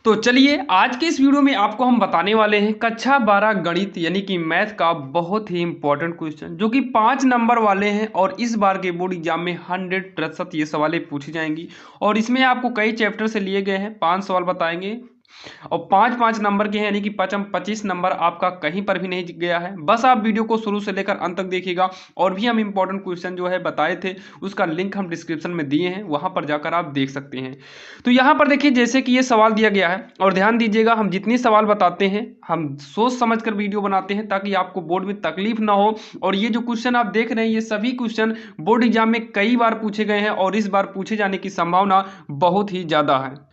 तो चलिए आज के इस वीडियो में आपको हम बताने वाले हैं कक्षा 12 गणित यानी कि मैथ का बहुत ही इंपॉर्टेंट क्वेश्चन जो कि 5 नंबर वाले हैं और इस बार के बोर्ड एग्जाम में 100% ये सवालें पूछी जाएंगी। और इसमें आपको कई चैप्टर से लिए गए हैं, 5 सवाल बताएंगे और 5-5 नंबर के हैं, यानी कि 25 नंबर आपका कहीं पर भी नहीं गया है। बस आप वीडियो को शुरू से लेकर अंत तक देखिएगा। और भी हम इंपॉर्टेंट क्वेश्चन जो है बताए थे, उसका लिंक हम डिस्क्रिप्शन में दिए हैं, वहां पर जाकर आप देख सकते हैं। तो यहाँ पर देखिए, जैसे कि ये सवाल दिया गया है और ध्यान दीजिएगा, हम जितनी सवाल बताते हैं हम सोच समझ कर वीडियो बनाते हैं ताकि आपको बोर्ड में तकलीफ ना हो। और ये जो क्वेश्चन आप देख रहे हैं, ये सभी क्वेश्चन बोर्ड एग्जाम में कई बार पूछे गए हैं और इस बार पूछे जाने की संभावना बहुत ही ज्यादा है।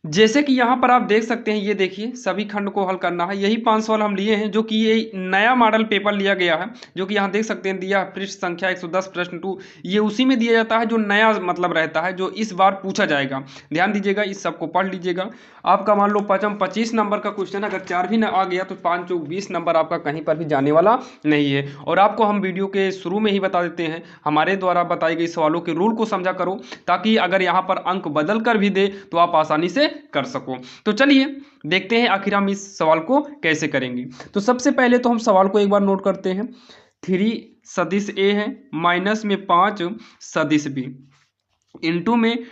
जैसे कि यहाँ पर आप देख सकते हैं, ये देखिए सभी खंड को हल करना है। यही 5 सवाल हम लिए हैं जो कि ये नया मॉडल पेपर लिया गया है, जो कि यहाँ देख सकते हैं दिया है पृष्ठ संख्या 110 प्रश्न 2। ये उसी में दिया जाता है जो नया मतलब रहता है, जो इस बार पूछा जाएगा। ध्यान दीजिएगा, इस सबको पढ़ लीजिएगा। आपका मान लो 25 नंबर का क्वेश्चन, अगर 4 भी आ गया तो 5 चौक 20 नंबर आपका कहीं पर भी जाने वाला नहीं है। और आपको हम वीडियो के शुरू में ही बता देते हैं, हमारे द्वारा बताई गई सवालों के रूल को समझा करो, ताकि अगर यहाँ पर अंक बदल कर भी दे तो आप आसानी से कर सको। तो चलिए देखते हैं आखिर हम इस सवाल को कैसे करेंगे। तो सबसे पहले तो हम सवाल को एक बार नोट करते हैं। 3 सदिश ए है, माइनस में 5 सदिश बी, इंटू में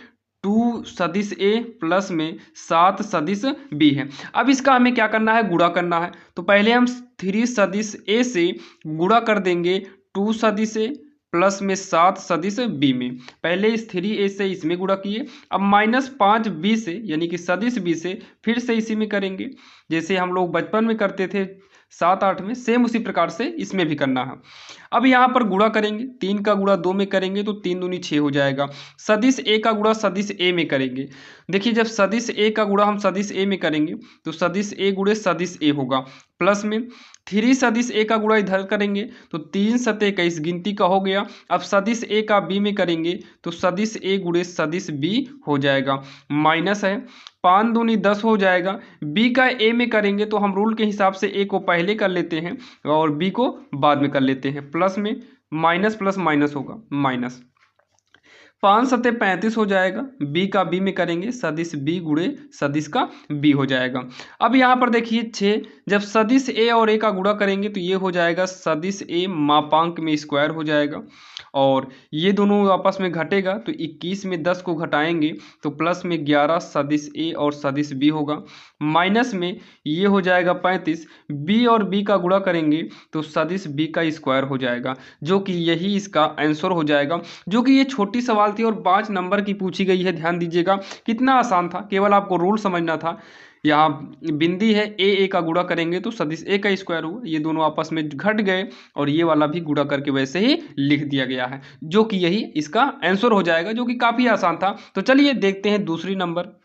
2 सदिश ए प्लस में 7 सदिश बी है। अब इसका हमें क्या करना है, गुणा करना है। तो पहले हम 3 सदिश ए से गुणा कर देंगे 2 सदिश ए प्लस में 7 सदिश बी में। पहले इस 3 ए से इसमें गुणा किए, अब -5 बी से यानी कि सदिश बी से फिर से इसी में करेंगे, जैसे हम लोग बचपन में करते थे 7-8 में, सेम उसी प्रकार से इसमें भी करना है। अब यहाँ पर गुणा करेंगे, 3 का गुणा 2 में करेंगे तो 3 दूनी 6 हो जाएगा। सदिश ए का गुणा सदिश ए में करेंगे। देखिए, जब सदिश ए का गुणा हम सदिश ए में करेंगे तो सदिश ए गुणे सदिश ए होगा, प्लस में 3 सदिश ए का गुणा इधर करेंगे तो 3 सते 21 गिनती का हो गया। अब सदिश ए का बी में करेंगे तो सदिश ए गुणे सदिश बी हो जाएगा, माइनस है 5 दूनी 10 हो जाएगा। बी का ए में करेंगे तो हम रूल के हिसाब से ए को पहले कर लेते हैं और बी को बाद में कर लेते हैं, प्लस में माइनस प्लस माइनस होगा, माइनस 5 सते 35 हो जाएगा। बी का बी में करेंगे सदिश बी गुणे सदिश का बी हो जाएगा। अब यहाँ पर देखिए 6, जब सदिश ए और ए का गुणा करेंगे तो ये हो जाएगा सदिश ए मापांक में स्क्वायर हो जाएगा, और ये दोनों आपस में घटेगा तो 21 में 10 को घटाएंगे तो प्लस में 11 सदिश ए और सदिश बी होगा, माइनस में ये हो जाएगा 35। बी और बी का गुणा करेंगे तो सदिश बी का स्क्वायर हो जाएगा, जो कि यही इसका आंसर हो जाएगा। जो कि ये छोटी सवाल थी और 5 नंबर की पूछी गई है। ध्यान दीजिएगा कितना आसान था, केवल आपको रूल समझना था। यहाँ बिंदी है, ए का गुणा करेंगे तो सदिश ए का स्क्वायर हुआ, ये दोनों आपस में घट गए और ये वाला भी गुणा करके वैसे ही लिख दिया गया है, जो कि यही इसका आंसर हो जाएगा, जो कि काफी आसान था। तो चलिए देखते हैं दूसरी नंबर।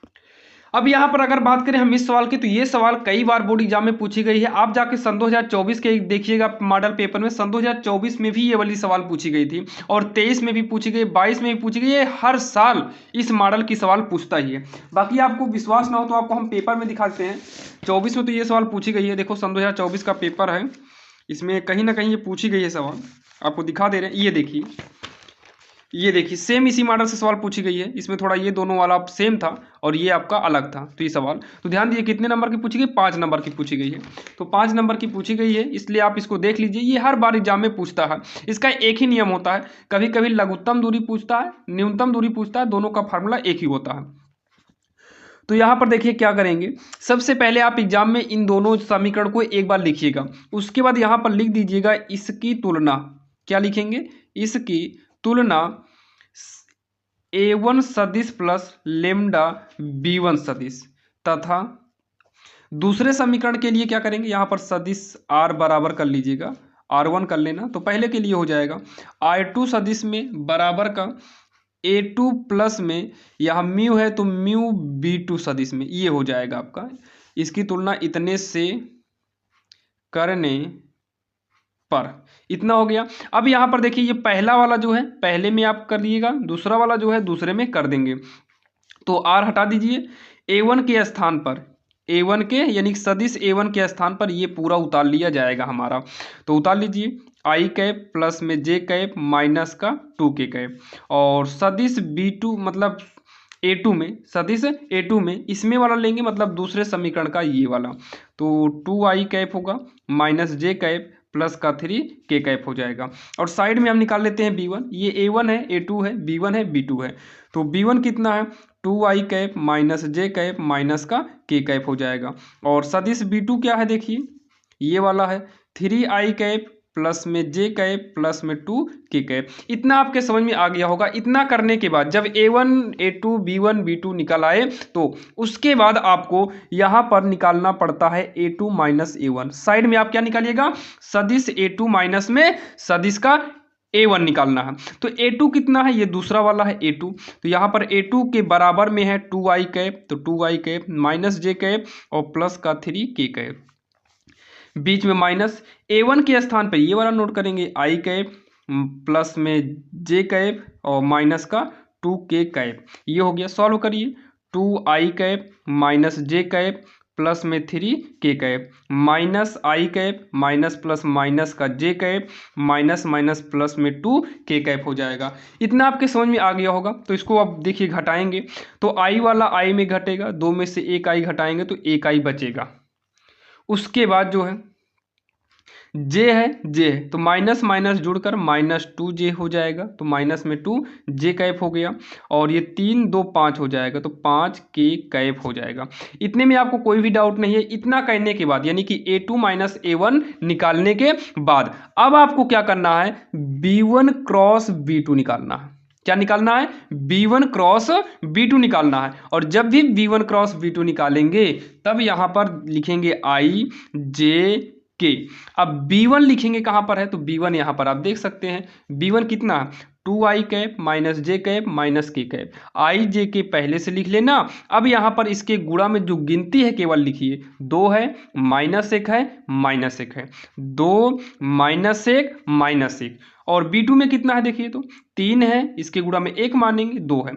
अब यहाँ पर अगर बात करें हम इस सवाल की, तो ये सवाल कई बार बोर्ड एग्जाम में पूछी गई है। आप जाके सन 2024 के देखिएगा मॉडल पेपर में, सन 2024 में भी ये वाली सवाल पूछी गई थी और 23 में भी पूछी गई, 22 में भी पूछी गई। ये हर साल इस मॉडल की सवाल पूछता ही है। बाकी आपको विश्वास ना हो तो आपको हम पेपर में दिखाते हैं। 24 में तो ये सवाल पूछी गई है, देखो सन 2024 का पेपर है, इसमें कहीं ना कहीं ये पूछी गई है सवाल, आपको दिखा दे रहे हैं। ये देखिए सेम इसी मॉडल से सवाल पूछी गई है। इसमें थोड़ा ये दोनों वाला सेम था और ये आपका अलग था। तो ये सवाल, तो ध्यान दीजिए कितने नंबर की पूछी गई, 5 नंबर की पूछी गई है। तो 5 नंबर की पूछी गई है, इसलिए आप इसको देख लीजिए। ये हर बार एग्जाम में पूछता है। इसका एक ही नियम होता है, कभी कभी लघुत्तम दूरी पूछता है, न्यूनतम दूरी पूछता है, दोनों का फार्मूला एक ही होता है। तो यहाँ पर देखिए क्या करेंगे, सबसे पहले आप एग्जाम में इन दोनों समीकरण को एक बार लिखिएगा, उसके बाद यहाँ पर लिख दीजिएगा इसकी तुलना। क्या लिखेंगे, इसकी तुलना a1 सदिश प्लस लेमडा b1 सदिश, तथा दूसरे समीकरण के लिए क्या करेंगे, यहाँ पर सदिश r बराबर कर लीजिएगा, r1 कर लेना। तो पहले के लिए हो जाएगा r2 सदिश में बराबर का a2 प्लस में यहाँ म्यू है तो म्यू b2 सदिश में, ये हो जाएगा आपका। इसकी तुलना इतने से करने पर, इतना हो गया। अब यहाँ पर देखिए ये पहला वाला जो है पहले में आप कर लीजिएगा, दूसरा वाला जो है दूसरे में कर देंगे। तो आर हटा दीजिए, a1 के स्थान पर, a1 के यानी सदिश a1 के स्थान पर ये पूरा उतार लिया जाएगा हमारा। तो उतार लीजिए आई कैप प्लस में जे कैप माइनस का 2k कैप, और सदिश b2 मतलब A2 में, सदिश A2 में इसमें वाला लेंगे, मतलब दूसरे समीकरण का ये वाला, तो 2i कैप होगा माइनस जे कैप प्लस का 3k कैप हो जाएगा। और साइड में हम निकाल लेते हैं b1, ये a1 है, a2 है, b1 है, b2 है। तो b1 कितना है, 2i कैप माइनस जे कैप माइनस का k कैप हो जाएगा। और सदिश b2 क्या है देखिए, ये वाला है 3i कैप प्लस में जे कैप प्लस में 2k कैप। इतना आपके समझ में आ गया होगा। इतना करने के बाद जब a1 a2 b1 b2 निकल आए तो उसके बाद आपको यहाँ पर निकालना पड़ता है a2 माइनस a1। साइड में आप क्या निकालिएगा, सदिश a2 माइनस में सदिश का a1 निकालना है। तो a2 कितना है, ये दूसरा वाला है a2, तो यहाँ पर a2 के बराबर में है 2i कैप, तो 2i कैप माइनस जे कैप और प्लस का 3k कैप, बीच में माइनस। a1 के स्थान पर ये वाला नोट करेंगे i कैप प्लस में जे कैप और माइनस का 2k कैप। ये हो गया, सॉल्व करिए, 2i कैप माइनस जे कैप प्लस में 3k cap minus i cap minus plus minus का जे कैप माइनस माइनस प्लस में 2k कैप हो जाएगा। इतना आपके समझ में आ गया होगा। तो इसको अब देखिए घटाएंगे तो i वाला i में घटेगा, दो में से एक i घटाएंगे तो एक i बचेगा। उसके बाद जो है जे है तो माइनस माइनस जुड़कर माइनस 2j हो जाएगा, तो माइनस में 2j कैप हो गया। और ये 3 2 5 हो जाएगा, तो 5k कैप हो जाएगा। इतने में आपको कोई भी डाउट नहीं है। इतना करने के बाद यानी कि a2 माइनस a1 निकालने के बाद अब आपको क्या करना है, b1 क्रॉस b2 निकालना है। क्या निकालना है, b1 क्रॉस b2 निकालना है। और जब भी b1 क्रॉस b2 निकालेंगे तब यहाँ पर लिखेंगे i j k। अब b1 लिखेंगे कहाँ पर है, तो b1 यहाँ पर आप देख सकते हैं, b1 कितना, 2i cap minus J cap minus k cap, i j k पहले से लिख लेना। अब यहाँ पर इसके गुणा में जो गिनती है केवल लिखिए, 2 है माइनस 1 है माइनस 1 है, 2 माइनस 1 माइनस 1। और b2 में कितना है देखिए, तो 3 है, इसके गुणा में 1 मानेंगे, 2 है,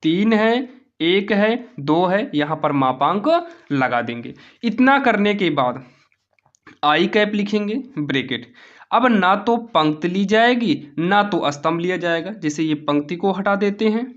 3 है 1 है 2 है, यहाँ पर मापांक लगा देंगे। इतना करने के बाद आई कैप लिखेंगे ब्रैकेट। अब ना तो पंक्ति ली जाएगी ना तो स्तंभ लिया जाएगा। जैसे ये पंक्ति को हटा देते हैं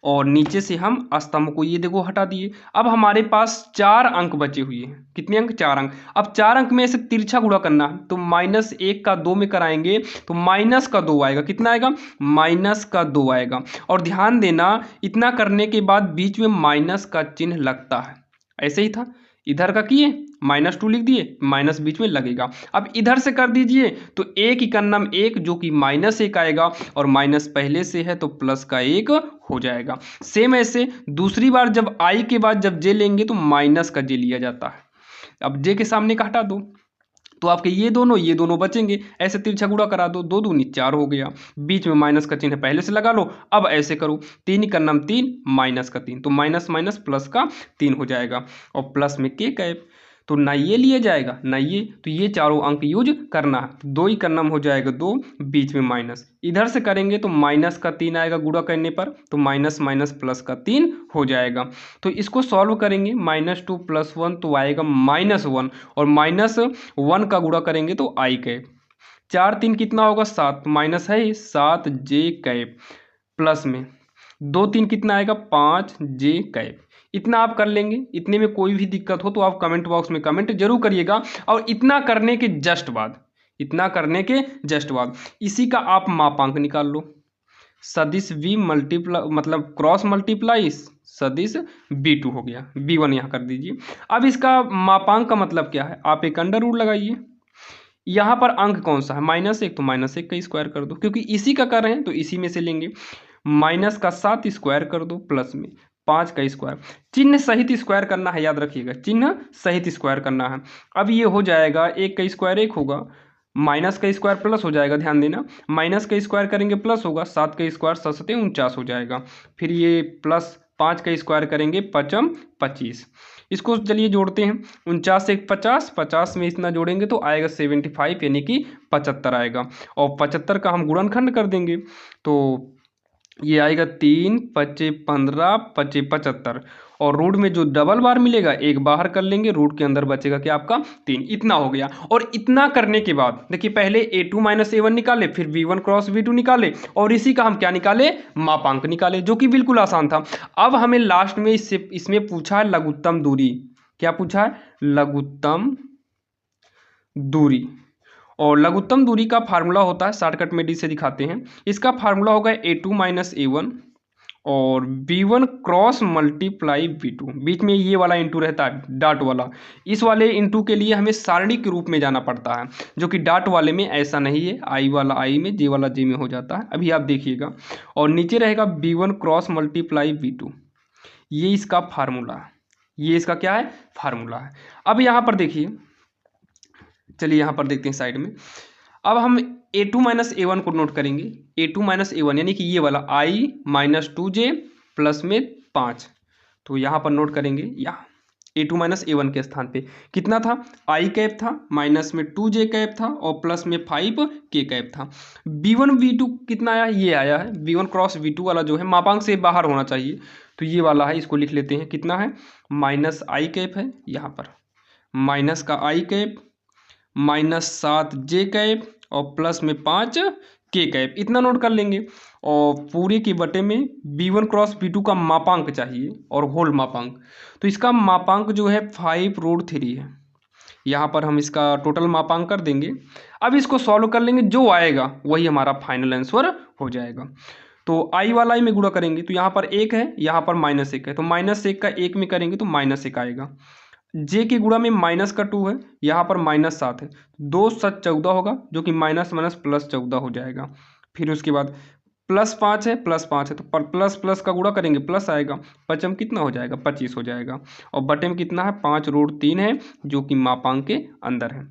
और नीचे से हम स्तंभ को ये देखो हटा दिए। अब हमारे पास 4 अंक बचे हुए हैं। कितने अंक, 4 अंक। अब 4 अंक में से तिरछा गुणा करना है, तो माइनस 1 का 2 में कराएंगे तो माइनस का 2 आएगा। कितना आएगा, माइनस का 2 आएगा। और ध्यान देना, इतना करने के बाद बीच में माइनस का चिन्ह लगता है। ऐसे ही था, इधर का किए -2 लिख दिए, माइनस बीच में लगेगा। अब इधर से कर दीजिए तो 1 इकन्नम 1 जो कि -1 आएगा, और माइनस पहले से है तो प्लस का 1 हो जाएगा। सेम ऐसे दूसरी बार जब आई के बाद जब जे लेंगे तो माइनस का जे लिया जाता है। अब जे के सामने का हटा दो तो आपके ये दोनों बचेंगे। ऐसे तिरछा गुणा करा दो, 2 दूनी 4 हो गया, बीच में माइनस का चिन्ह पहले से लगा लो। अब ऐसे करो, 3 इकन्नम 3 माइनस का 3, तो माइनस माइनस प्लस का 3 हो जाएगा। और प्लस में के कैप, तो ना ये लिया जाएगा ना ये, तो ये चारों अंक यूज करना है। 2 इकन्नम हो जाएगा 2, बीच में माइनस, इधर से करेंगे तो माइनस का 3 आएगा गुणा करने पर, तो माइनस माइनस प्लस का 3 हो जाएगा। तो इसको सॉल्व करेंगे, -2 + 1 तो आएगा -1, और -1 का गुणा करेंगे तो आई कैप। 4 3 कितना होगा 7, माइनस है 7 जे कैप, प्लस में 2 3 कितना आएगा 5 जे कैप। इतना आप कर लेंगे। इतने में कोई भी दिक्कत हो तो आप कमेंट बॉक्स में कमेंट जरूर करिएगा। और इतना करने के जस्ट बाद इसी का आप मापांक निकाल लो। सदिश v मल्टीप्लाई मतलब क्रॉस मल्टीप्लाई सदिश b2 हो गया, b1 यहाँ कर दीजिए। अब इसका मापांक का मतलब क्या है, आप एक अंडर रूट लगाइए। यहाँ पर अंक कौन सा है, -1, तो -1 का स्क्वायर कर दो, क्योंकि इसी का कर रहे हैं तो इसी में से लेंगे। माइनस का 7 स्क्वायर कर दो, प्लस में 5 का स्क्वायर। चिन्ह सहित स्क्वायर करना है, याद रखिएगा, चिन्ह सहित स्क्वायर करना है। अब ये हो जाएगा 1 का स्क्वायर 1 होगा, माइनस का स्क्वायर प्लस हो जाएगा, ध्यान देना, माइनस का स्क्वायर करेंगे प्लस होगा, 7 का स्क्वायर 7 7 49 हो जाएगा। फिर ये प्लस 5 का स्क्वायर करेंगे 5 25। इसको चलिए जोड़ते हैं, 49 से 50, 50 में इतना जोड़ेंगे तो आएगा 75 यानी कि 75 आएगा। और 75 का हम गुणनखंड कर देंगे तो ये आएगा 3 × 5 = 15 × 5 = 75। और रूट में जो डबल बार मिलेगा एक बाहर कर लेंगे, रूट के अंदर बचेगा क्या आपका 3। इतना हो गया। और इतना करने के बाद देखिए पहले a2 माइनस a1 निकाले, फिर v1 क्रॉस v2 निकाले, और इसी का हम क्या निकाले, मापांक निकाले, जो कि बिल्कुल आसान था। अब हमें लास्ट में इसमें पूछा है लघुत्तम दूरी। क्या पूछा है, लघुत्तम दूरी। और लघुत्तम दूरी का फार्मूला होता है, शॉर्टकट में डी से दिखाते हैं। इसका फार्मूला होगा a2 माइनस a1 और v1 क्रॉस मल्टीप्लाई v2। बीच में ये वाला इंटू रहता है, डॉट वाला। इस वाले इंटू के लिए हमें सारणी के रूप में जाना पड़ता है, जो कि डॉट वाले में ऐसा नहीं है, आई वाला आई में, जे वाला जे में हो जाता है। अभी आप देखिएगा। और नीचे रहेगा v1 क्रॉस मल्टीप्लाई v2। ये इसका फार्मूला है, ये इसका क्या है, फार्मूला है। अब यहाँ पर देखिए, चलिए यहाँ पर देखते हैं साइड में। अब हम a2 माइनस a1 को नोट करेंगे। a2 माइनस a1 यानी कि ये वाला i माइनस 2j प्लस में 5, तो यहाँ पर नोट करेंगे। यहाँ a2 माइनस a1 के स्थान पे कितना था, i कैप था, माइनस में 2j कैप था, और प्लस में 5k कैप था। v1 v2 कितना आया, ये आया है। v1 क्रॉस v2 वाला जो है मापांक से बाहर होना चाहिए, तो ये वाला है, इसको लिख लेते हैं। कितना है, माइनस i कैप है, यहाँ पर माइनस का i cap, minus 7j cap, और प्लस में 5k कैप। इतना नोट कर लेंगे। और पूरे के बटे में v1 क्रॉस v2 का मापांक चाहिए, और होल मापांक। तो इसका मापांक जो है 5√3 है। यहाँ पर हम इसका टोटल मापांक कर देंगे। अब इसको सॉल्व कर लेंगे, जो आएगा वही हमारा फाइनल आंसर हो जाएगा। तो i वाला i में गुणा करेंगे, तो यहाँ पर 1 है, यहाँ पर -1 है, तो -1 का 1 में करेंगे तो -1 आएगा। j के गुणा में माइनस का 2 है, यहाँ पर -7 है, 2 7 14 होगा, जो कि माइनस माइनस प्लस 14 हो जाएगा। फिर उसके बाद +5 है, +5 है, तो प्लस प्लस का गुणा करेंगे प्लस आएगा, पचम कितना हो जाएगा, 25 हो जाएगा। और बटे में कितना है, 5√3 है, जो कि मापांक के अंदर है।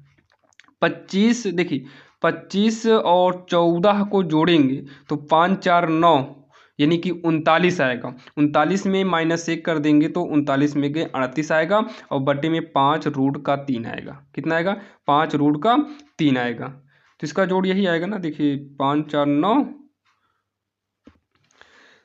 25 देखिए, 25 और 14 को जोड़ेंगे तो 5 4 9 यानी कि 39 आएगा। 39 में -1 कर देंगे तो 39 में के 38 आएगा, और बटे में 5√3 आएगा। कितना आएगा, 5√3 आएगा। तो इसका जोड़ यही आएगा ना, देखिए 5 4 9,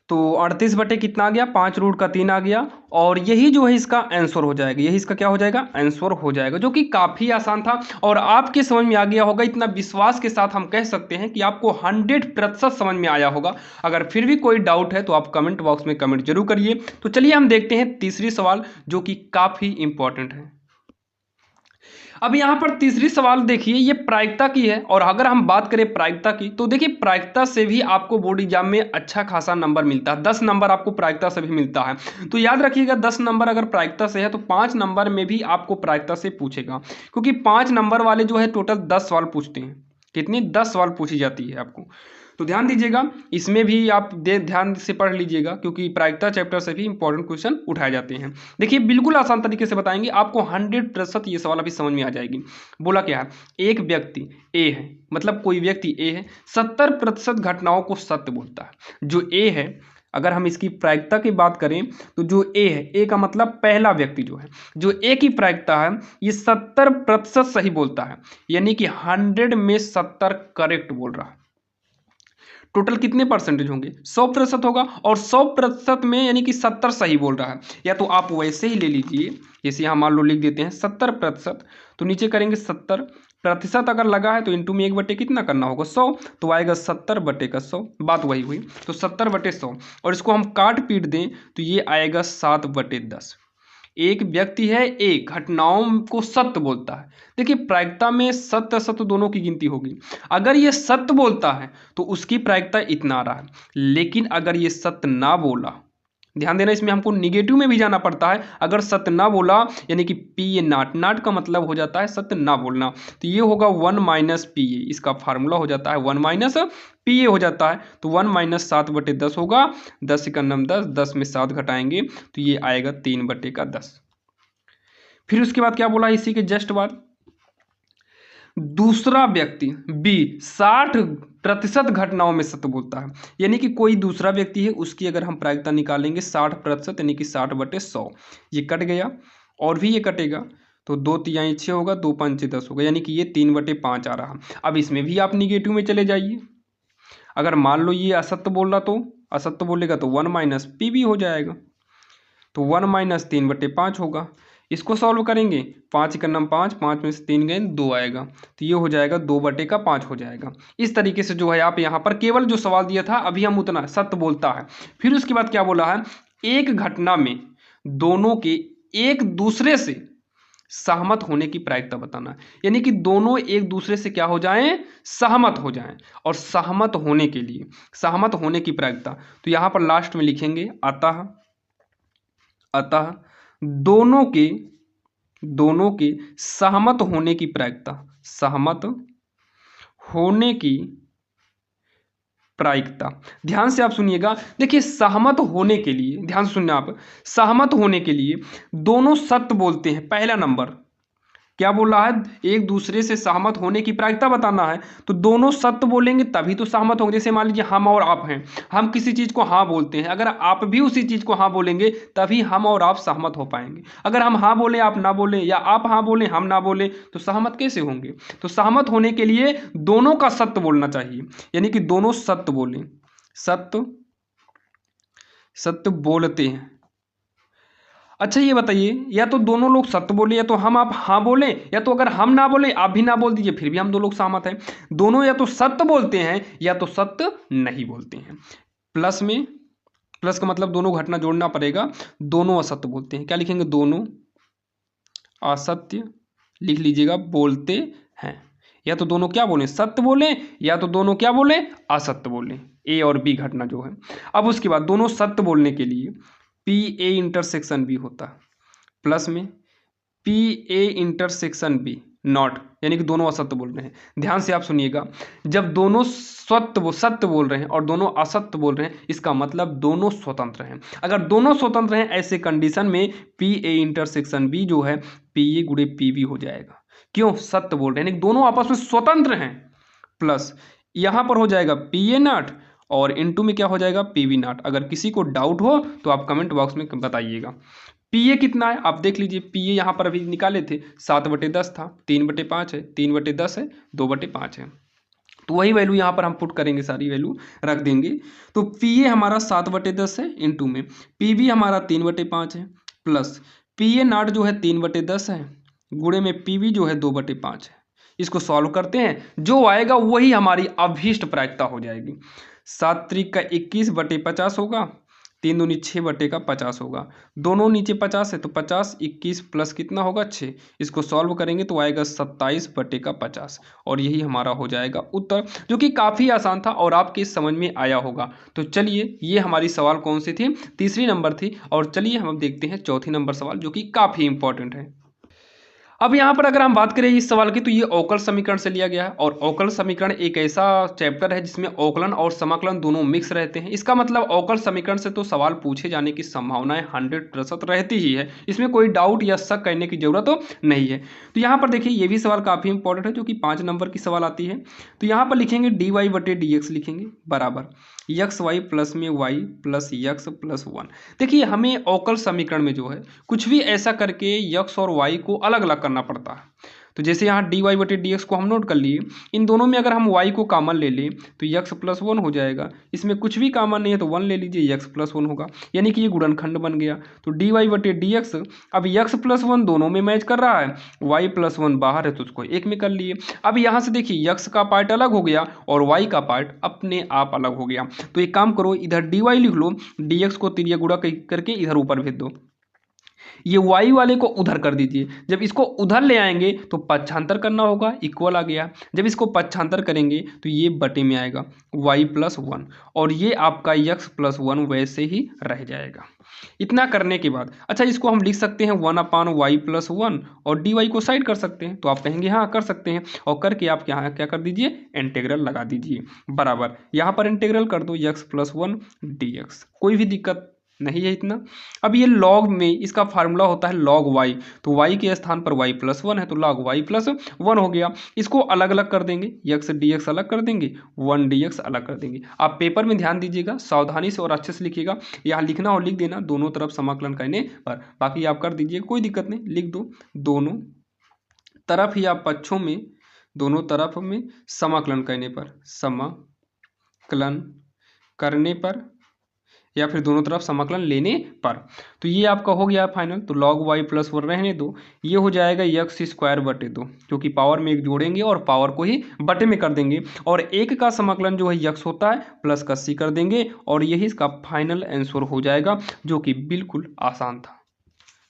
तो 38 बटे कितना आ गया, 5√3 आ गया। और यही जो है इसका आंसर हो जाएगा, यही इसका क्या हो जाएगा, आंसर हो जाएगा, जो कि काफ़ी आसान था और आपके समझ में आ गया होगा। इतना विश्वास के साथ हम कह सकते हैं कि आपको 100% समझ में आया होगा। अगर फिर भी कोई डाउट है तो आप कमेंट बॉक्स में कमेंट जरूर करिए। तो चलिए हम देखते हैं तीसरी सवाल, जो कि काफ़ी इंपॉर्टेंट है। अब यहाँ पर तीसरी सवाल देखिए, ये प्रायिकता की है। और अगर हम बात करें प्रायिकता की, तो देखिए प्रायिकता से भी आपको बोर्ड एग्जाम में अच्छा खासा नंबर मिलता है। 10 नंबर आपको प्रायिकता से भी मिलता है। तो याद रखिएगा, 10 नंबर अगर प्रायिकता से है तो 5 नंबर में भी आपको प्रायिकता से पूछेगा, क्योंकि 5 नंबर वाले जो है टोटल 10 सवाल पूछते हैं। कितनी, 10 सवाल पूछी जाती है आपको। तो ध्यान दीजिएगा, इसमें भी आप ध्यान से पढ़ लीजिएगा, क्योंकि प्रायिकता चैप्टर से भी इंपॉर्टेंट क्वेश्चन उठाए जाते हैं। देखिए बिल्कुल आसान तरीके से बताएंगे, आपको 100% ये सवाल अभी समझ में आ जाएगी। बोला क्या है, एक व्यक्ति ए है, मतलब कोई व्यक्ति ए है, 70% घटनाओं को सत्य बोलता है। जो ए है, अगर हम इसकी प्रायिकता की बात करें तो जो ए है, ए का मतलब पहला व्यक्ति जो है, जो ए की प्रायिकता है ये 70% सही बोलता है, यानी कि 100 में 70 करेक्ट बोल रहा है। टोटल कितने परसेंटेज होंगे, 100% होगा। और 100% में यानी कि 70 सही बोल रहा है। या तो आप वैसे ही ले लीजिए, जैसे यहाँ मान लो लिख देते हैं 70%, तो नीचे करेंगे 70%। अगर लगा है तो इंटू में 1 बटे कितना करना होगा, 100, तो आएगा 70 बटे का 100, बात वही हुई। तो 70 बटे 100, और इसको हम काट पीट दें तो ये आएगा 7 बटे 10। एक व्यक्ति है, एक घटनाओं को सत्य बोलता है। देखिए प्रायिकता में सत्य असत्य दोनों की गिनती होगी। अगर ये सत्य बोलता है तो उसकी प्रायिकता इतना आ रहा है, लेकिन अगर ये सत्य ना बोला, ध्यान देना इसमें हमको निगेटिव में भी जाना पड़ता है। अगर सत्य ना बोला यानी कि पी ए नाट, नाट का मतलब हो जाता है सत्य ना बोलना, तो ये होगा 1 माइनस पी ए। इसका फार्मूला हो जाता है 1 माइनस पी ए हो जाता है। तो 1 माइनस 7 बटे 10 होगा, 10 का नम 10, 10 में 7 घटाएंगे तो ये आएगा 3 बटे का 10। फिर उसके बाद क्या बोला, इसी के जस्ट बाद दूसरा व्यक्ति बी 60% घटनाओं में सत्य बोलता है। यानी कि कोई दूसरा व्यक्ति है, उसकी अगर हम प्रायिकता निकालेंगे 60%, यानी कि 60 बटे 100, ये कट गया और भी ये कटेगा, तो 2 तिहाई 6 होगा, 2 पंचे 10 होगा, यानी कि ये 3 बटे 5 आ रहा। अब इसमें भी आप निगेटिव में चले जाइए। अगर मान लो ये असत्य बोल रहा तो असत्य बोलेगा तो 1 माइनस पी भी हो जाएगा। तो 1 माइनस 3/5 होगा। इसको सॉल्व करेंगे, 5 का नम 5, 5 में से 3 गए 2 आएगा, तो ये हो जाएगा 2/5 हो जाएगा। इस तरीके से जो है आप यहाँ पर केवल जो सवाल दिया था अभी हम उतना सत्य बोलता है। फिर उसके बाद क्या बोला है, एक घटना में दोनों के एक दूसरे से सहमत होने की प्रायिकता बताना, यानी कि दोनों एक दूसरे से क्या हो जाएं, सहमत हो जाएं। और सहमत होने के लिए सहमत होने की प्रायिकता तो यहाँ पर लास्ट में लिखेंगे अतः अतः दोनों के सहमत होने की प्रायिकता, सहमत होने की प्रायिकता। ध्यान से आप सुनिएगा, देखिए सहमत होने के लिए, ध्यान से सुनना आप, सहमत होने के लिए दोनों सत्य बोलते हैं। पहला नंबर क्या बोला है, एक दूसरे से सहमत होने की प्रायिकता बताना है, तो दोनों सत्य बोलेंगे तभी तो सहमत होंगे। जैसे मान लीजिए हम और आप हैं, हम किसी चीज को हाँ बोलते हैं, अगर आप भी उसी चीज को हाँ बोलेंगे तभी हम और आप सहमत हो पाएंगे। अगर हम हाँ बोले आप ना बोले, या आप हाँ बोले हम ना बोले, तो सहमत कैसे होंगे। तो सहमत होने के लिए दोनों का सत्य बोलना चाहिए, यानी कि दोनों सत्य बोलें, सत्य सत्य बोलते हैं। अच्छा ये बताइए, या तो दोनों लोग सत्य बोले, या तो हम आप हाँ बोले, या तो अगर हम ना बोले आप भी ना बोल दीजिए, फिर भी हम दो लोग सहमत हैं। दोनों या तो सत्य बोलते हैं या तो सत्य नहीं बोलते हैं। प्लस में, प्लस का मतलब दोनों घटना जोड़ना पड़ेगा, दोनों असत्य बोलते हैं। क्या लिखेंगे, दोनों असत्य लिख लीजिएगा बोलते हैं। या तो दोनों क्या बोले, सत्य बोले, या तो दोनों क्या बोले, असत्य बोले। ए और बी घटना जो है। अब उसके बाद दोनों सत्य बोलने के लिए पी ए इंटरसेक्शन बी होता है, प्लस में P A intersection B not, यानी कि दोनों असत्य बोल रहे हैं। ध्यान से आप सुनिएगा, जब दोनों सत्य बोल रहे हैं और दोनों असत्य बोल रहे हैं, इसका मतलब दोनों स्वतंत्र हैं। अगर दोनों स्वतंत्र हैं ऐसे कंडीशन में पी ए इंटरसेक्शन बी जो है पी ए गुणे पी बी हो जाएगा। क्यों, सत्य बोल रहे हैं, दोनों आपस में स्वतंत्र हैं। प्लस यहां पर हो जाएगा पी ए नॉट, और इनटू में क्या हो जाएगा, पी वी नॉट। अगर किसी को डाउट हो तो आप कमेंट बॉक्स में बताइएगा। पी ए कितना है आप देख लीजिए, पी ए यहाँ पर अभी निकाले थे 7/10 था, 3/5 है, 3/10 है, 2/5 है, तो वही वैल्यू यहाँ पर हम पुट करेंगे, सारी वैल्यू रख देंगे। तो पी ए हमारा 7/10 है, इंटू में पी बी हमारा 3/5 है, प्लस पी ए नॉट जो है 3/10 है, गुणे में पी बी जो है 2/5 है। इसको सॉल्व करते हैं, जो आएगा वही हमारी अभीष्ट प्रायिकता हो जाएगी। 7 त्रिक का 21/50 होगा, 3 दूनी 6/50 होगा, दोनों नीचे 50 है तो 50, 21 प्लस कितना होगा 6, इसको सॉल्व करेंगे तो आएगा 27/50, और यही हमारा हो जाएगा उत्तर, जो कि काफ़ी आसान था और आपके समझ में आया होगा। तो चलिए, ये हमारी सवाल कौन सी थी, तीसरी नंबर थी। और चलिए हम देखते हैं चौथी नंबर सवाल, जो कि काफ़ी इंपॉर्टेंट है। अब यहाँ पर अगर हम बात करें इस सवाल की, तो ये अवकल समीकरण से लिया गया है, और अवकल समीकरण एक ऐसा चैप्टर है जिसमें अवकलन और समाकलन दोनों मिक्स रहते हैं। इसका मतलब अवकल समीकरण से तो सवाल पूछे जाने की संभावनाएं 100% रहती ही है, इसमें कोई डाउट या शक करने की जरूरत तो नहीं है। तो यहाँ पर देखिए, ये भी सवाल काफ़ी इंपॉर्टेंट है, जो कि 5 नंबर की सवाल आती है। तो यहाँ पर लिखेंगे dy/dx लिखेंगे बराबर एक्स वाई प्लस में वाई प्लस एक्स प्लस 1। देखिए, हमें अवकल समीकरण में जो है कुछ भी ऐसा करके यक्स और वाई को अलग अलग करना पड़ता है। तो जैसे यहाँ dy/dx को हम नोट कर लिए, इन दोनों में अगर हम y को कॉमन ले लें तो x + 1 हो जाएगा। इसमें कुछ भी कॉमन नहीं है तो 1 ले लीजिए, x + 1 होगा, यानी कि ये गुणनखंड बन गया। तो dy/dx अब x + 1 दोनों में मैच कर रहा है, y + 1 बाहर है तो उसको एक में कर लिए। अब यहाँ से देखिए, x का पार्ट अलग हो गया और y का पार्ट अपने आप अलग हो गया। तो एक काम करो, इधर dy लिख लो, dx को तिर्यक गुणा करके इधर ऊपर भेज दो, ये y वाले को उधर कर दीजिए। जब इसको उधर ले आएंगे तो पक्षांतर करना होगा, इक्वल आ गया। जब इसको पक्षांतर करेंगे तो ये बटे में आएगा y + 1, और ये आपका x + 1 वैसे ही रह जाएगा। इतना करने के बाद, अच्छा इसको हम लिख सकते हैं 1/y + 1, और dy को साइड कर सकते हैं। तो आप कहेंगे हाँ कर सकते हैं, और करके आप यहाँ क्या कर दीजिए, इंटीग्रल लगा दीजिए बराबर, यहाँ पर इंटीग्रल कर दो x + 1 dx, कोई भी दिक्कत नहीं है इतना। अब ये लॉग में इसका फार्मूला होता है log y, तो y के स्थान पर y + 1 है तो log y + 1 हो गया। इसको अलग अलग कर देंगे, x dx अलग कर देंगे, 1 dx अलग कर देंगे। आप पेपर में ध्यान दीजिएगा, सावधानी से और अच्छे से लिखिएगा, यहाँ लिखना हो लिख देना दोनों तरफ समाकलन करने पर, बाकी आप कर दीजिए, कोई दिक्कत नहीं, लिख दो। दोनों तरफ या पक्षों में, दोनों तरफ में समाकलन करने पर, समाकलन करने पर या फिर दोनों तरफ समाकलन लेने पर। तो ये आपका हो गया फाइनल। तो log y प्लस 1 रहने दो, ये हो जाएगा यक्स स्क्वायर बटे 2, क्योंकि पावर में एक जोड़ेंगे और पावर को ही बटे में कर देंगे, और एक का समाकलन जो है यक्स होता है प्लस का सी कर देंगे, और यही इसका फाइनल आंसर हो जाएगा, जो कि बिल्कुल आसान था।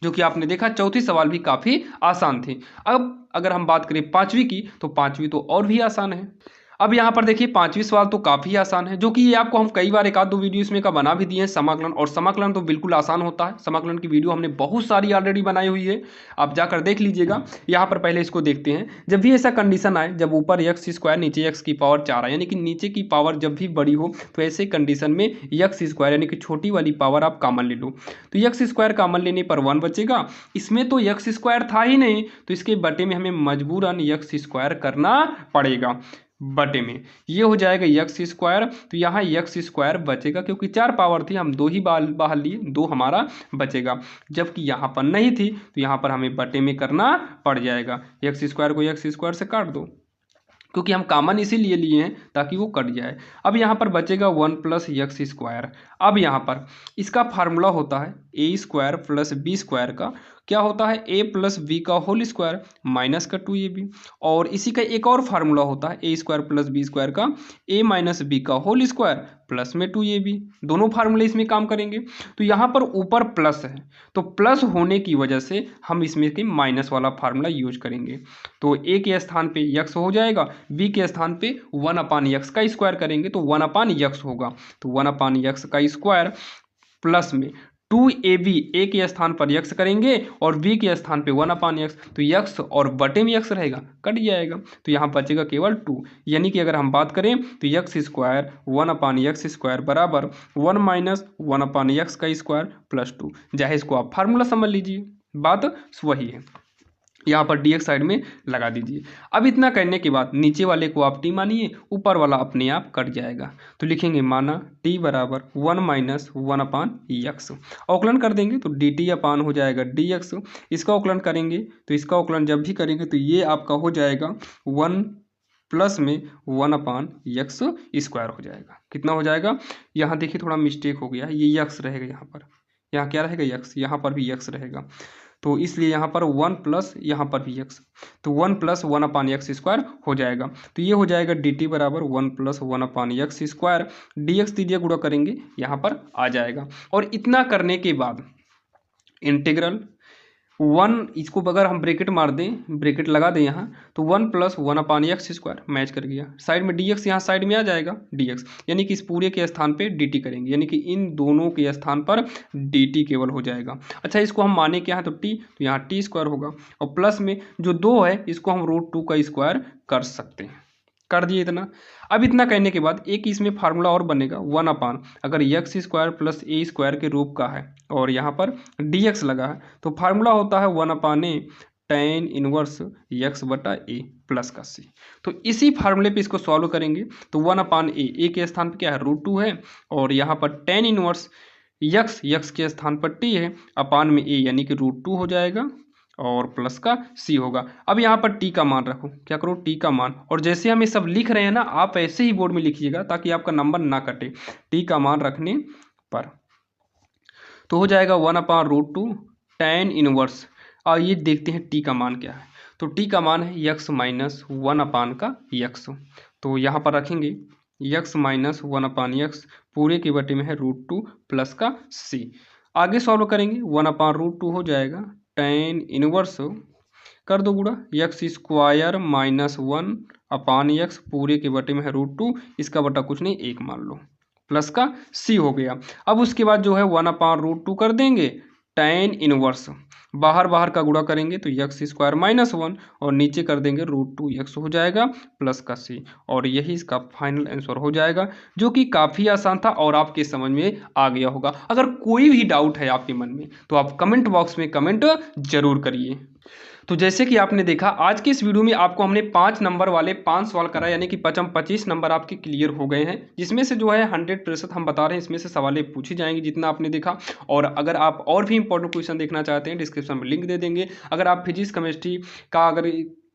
जो कि आपने देखा चौथी सवाल भी काफ़ी आसान थी। अब अगर हम बात करें पांचवी की, तो पांचवी तो और भी आसान है। अब यहाँ पर देखिए पांचवी सवाल तो काफ़ी आसान है, जो कि ये आपको हम कई बार एक आध दो वीडियो इसमें का बना भी दिए हैं समाकलन, और समाकलन तो बिल्कुल आसान होता है। समाकलन की वीडियो हमने बहुत सारी ऑलरेडी बनाई हुई है, आप जाकर देख लीजिएगा। यहाँ पर पहले इसको देखते हैं। जब भी ऐसा कंडीशन आए, जब ऊपर एक्स स्क्वायर नीचे एक्स की पावर 4 है, यानी कि नीचे की पावर जब भी बड़ी हो, तो ऐसे कंडीशन में एक्स स्क्वायर यानी कि छोटी वाली पावर आप कॉमन ले लो। तो एक्स स्क्वायर कॉमन लेने पर 1 बचेगा। इसमें तो एक्स स्क्वायर था ही नहीं, तो इसके बटे में हमें मजबूरन एक्स स्क्वायर करना पड़ेगा बटे में। ये हो जाएगा एक्स स्क्वायर। तो यहाँ एक्स स्क्वायर बचेगा, क्योंकि 4 पावर थी, हम 2 ही बाहर लिए, 2 हमारा बचेगा। जबकि यहाँ पर नहीं थी, तो यहाँ पर हमें बटे में करना पड़ जाएगा। एक्स स्क्वायर को एक्स स्क्वायर से काट दो, क्योंकि हम कॉमन इसीलिए लिए हैं ताकि वो कट जाए। अब यहाँ पर बचेगा 1 प्लस एक्स स्क्वायर। अब यहाँ पर इसका फार्मूला होता है ए स्क्वायर प्लस बी स्क्वायर का, क्या होता है ए प्लस बी का होल स्क्वायर माइनस का 2ab, और इसी का एक और फार्मूला होता है ए स्क्वायर प्लस बी स्क्वायर का ए माइनस बी का होल स्क्वायर प्लस में 2ab। दोनों फार्मूले इसमें काम करेंगे। तो यहाँ पर ऊपर प्लस है, तो प्लस होने की वजह से हम इसमें के माइनस वाला फार्मूला यूज करेंगे। तो ए के स्थान पे यक्स हो जाएगा, बी के स्थान पे 1 अपान यक्स का स्क्वायर करेंगे तो 1 अपान यक्स होगा। तो 1 अपान यक्स का स्क्वायर प्लस में 2ab, ए के स्थान पर यक्स करेंगे और बी के स्थान पे 1 अपान यक्स, तो यक्स और बटे में यक्स रहेगा, कट जाएगा। तो यहाँ बचेगा केवल 2, यानी कि अगर हम बात करें तो यक्स स्क्वायर 1 अपान यक्स स्क्वायर बराबर 1 माइनस 1 अपान यक्स का स्क्वायर प्लस 2। चाहे इसको आप फार्मूला समझ लीजिए, बात वही है। यहाँ पर dx साइड में लगा दीजिए। अब इतना करने के बाद नीचे वाले को आप t मानिए, ऊपर वाला अपने आप कट जाएगा। तो लिखेंगे माना t बराबर 1 माइनस 1 अपान यक्स, अवकलन कर देंगे तो dt अपान हो जाएगा dx। इसका अवकलन करेंगे तो इसका अवकलन जब भी करेंगे तो ये आपका हो जाएगा 1 प्लस में 1 अपान यक्स स्क्वायर हो जाएगा। कितना हो जाएगा, यहाँ देखिए थोड़ा मिस्टेक हो गया, ये यक्स रहेगा यहाँ पर, यहाँ क्या रहेगा यक्स, यहाँ पर भी यक्स रहेगा, तो इसलिए यहाँ पर 1 प्लस यहाँ पर भी एक्स, तो 1 प्लस 1 अपान एक्स स्क्वायर हो जाएगा। तो ये हो जाएगा dt बराबर 1 प्लस 1 अपान एक्स स्क्वायर, dx दीजिए गुणा करेंगे यहाँ पर आ जाएगा। और इतना करने के बाद इंटीग्रल 1, इसको अगर हम ब्रैकेट मार दें, ब्रैकेट लगा दें यहाँ, तो 1 प्लस 1 अपान एक्स स्क्वायर मैच कर गया। साइड में dx यहाँ साइड में आ जाएगा dx, यानी कि इस पूरे के स्थान पे dt करेंगे, यानी कि इन दोनों के स्थान पर dt केवल हो जाएगा। अच्छा, इसको हम माने क्या है तो t, तो यहाँ t स्क्वायर होगा, और प्लस में जो 2 है इसको हम √2 का स्क्वायर कर सकते हैं, कर दिए इतना। अब इतना करने के बाद एक इसमें फार्मूला और बनेगा 1 अपान, अगर एक्स स्क्वायर प्लस ए स्क्वायर के रूप का है और यहाँ पर dx लगा है, तो फार्मूला होता है 1 अपान ए tan इनवर्स x बटा ए प्लस का सी। तो इसी फार्मूले पे इसको सॉल्व करेंगे तो 1 अपान ए के स्थान पर क्या है √2 है, और यहाँ पर tan इनवर्स x के स्थान पर t है, अपान में a यानी कि √2 हो जाएगा और प्लस का सी होगा। अब यहाँ पर टी का मान रखो, क्या करो टी का मान, और जैसे हम ये सब लिख रहे हैं ना, आप ऐसे ही बोर्ड में लिखिएगा ताकि आपका नंबर ना कटे। टी का मान रखने पर तो हो जाएगा 1 अपान √2 tan इनवर्स, और ये देखते हैं टी का मान क्या है। तो टी का मान है x माइनस 1 अपान का x, तो यहाँ पर रखेंगे x माइनस 1 अपान x पूरे के बटे में है √2 प्लस का c। आगे सॉल्व करेंगे 1 अपान √2 हो जाएगा tan इनवर्स, कर दो गुणा एक्स स्क्वायर माइनस 1 अपान एक्स पूरे के बटे में है √2, इसका बटा कुछ नहीं 1 मान लो, प्लस का c हो गया। अब उसके बाद जो है 1 अपान √2 कर देंगे tan इनवर्स, बाहर बाहर का गुणा करेंगे तो एक्स स्क्वायर माइनस 1 और नीचे कर देंगे √2x हो जाएगा प्लस का c, और यही इसका फाइनल आंसर हो जाएगा, जो कि काफ़ी आसान था और आपके समझ में आ गया होगा। अगर कोई भी डाउट है आपके मन में तो आप कमेंट बॉक्स में कमेंट जरूर करिए। तो जैसे कि आपने देखा आज के इस वीडियो में आपको हमने 5 नंबर वाले 5 सवाल कराए, यानी कि 25 नंबर आपके क्लियर हो गए हैं, जिसमें से जो है 100% हम बता रहे हैं इसमें से सवालें पूछी जाएंगी जितना आपने देखा। और अगर आप और भी इंपॉर्टेंट क्वेश्चन देखना चाहते हैं डिस्क्रिप्शन में लिंक दे देंगे। अगर आप फिजिक्स केमिस्ट्री का अगर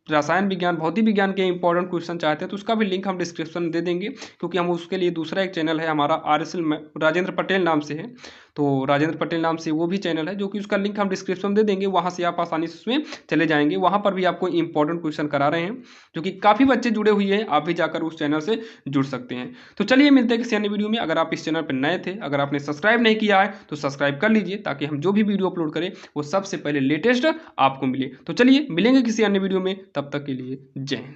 रसायन विज्ञान, भौतिक विज्ञान के इंपॉर्टेंट क्वेश्चन चाहते हैं तो उसका भी लिंक हम डिस्क्रिप्शन में दे देंगे, क्योंकि हम उसके लिए दूसरा एक चैनल है हमारा RSL राजेंद्र पटेल नाम से है, तो राजेंद्र पटेल नाम से वो भी चैनल है, जो कि उसका लिंक हम डिस्क्रिप्शन में दे देंगे, वहाँ से आप आसानी से उसमें चले जाएंगे। वहाँ पर भी आपको इंपॉर्टेंट क्वेश्चन करा रहे हैं, जो कि काफ़ी बच्चे जुड़े हुए हैं, आप भी जाकर उस चैनल से जुड़ सकते हैं। तो चलिए मिलते हैं किसी अन्य वीडियो में। अगर आप इस चैनल पर नए थे, अगर आपने सब्सक्राइब नहीं किया है तो सब्सक्राइब कर लीजिए, ताकि हम जो भी वीडियो अपलोड करें वो सबसे पहले लेटेस्ट आपको मिले। तो चलिए मिलेंगे किसी अन्य वीडियो में, तब तक के लिए जय हिंद।